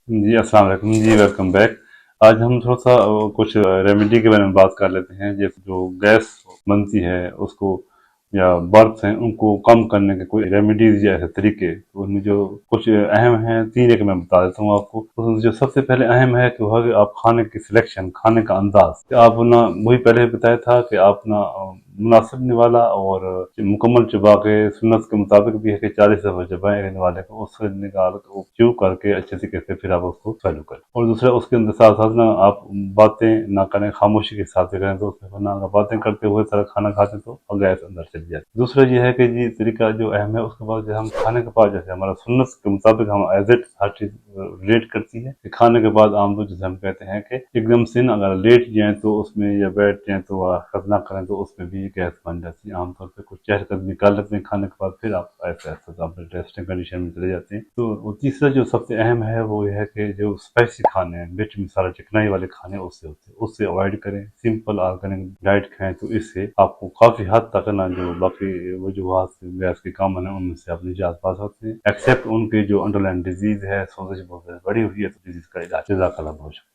जी, अस्सलाम वालेकुम जी, welcome back. आज हम थोड़ा सा कुछ रेमेडी के बारे में बात कर लेते हैं, जैसे जो गैस बनती है उसको या बर्थ हैं उनको कम करने के कोई रेमेडीज या ऐसे तरीके, तो उनमें जो कुछ अहम हैं, 3 एक मैं बता देता हूँ आपको। उसमें जो सबसे पहले अहम है कि वो है कि आप खाने की सिलेक्शन, खाने का अंदाज। कि आप ना, वही पहले बताया था कि आप ना मुनासिब निवाला और मुकम्मल चबा के सुन्नत के मुताबिक भी है कि 40 दफा चबाएं रहने वाले को, उससे निकाल के च्यू करके अच्छे तरीके से फिर आप उसको चालू करें। और दूसरा उसके अंदर साथ साथ ना आप बातें ना करें, खामोशी के साथ करें, तो उसमें वरना अगर बातें करते हुए सारा खाना खाते तो और गैस अंदर चली जाती है। दूसरा ये है कि जी तरीका जो अहम है, उसके बाद जब हम खाने के बाद जैसे हमारा सुन्नत के मुताबिक हम एज इट हर चीज रिलेट करती है कि खाने के बाद आम तो जैसे हम कहते हैं कि एकदम से ना अगर लेट जाए तो उसमें या बैठ जाए तो हरकत ना करें तो उसमें भी गैस बन जाती है। आमतौर पर कुछ चहलकदमी कर लेते हैं खाने के बाद, फिर आप ऐसे ऐसे आप रेस्टिंग कंडीशन में चले जाते हैं। तो वो तीसरा जो सबसे अहम है वो ये है कि जो स्पाइसी खाने हैं, मिर्च मसाला चिकनाई वाले खाने उससे होते हैं, उससे अवॉइड करें। सिंपल ऑर्गेनिक डाइट खाएं तो इससे आपको काफी हद तक ना जो बाकी वजूहत गैस के कॉमन है उनमें से आप निजात पा सकते हैं, एक्सेप्ट उनके जो अंडरलाइन डिजीज है, सोजिश बहुत बड़ी हुई है, तो डिजीज का इलाज जज़ाकल्लाह बहुत शुक्रिया।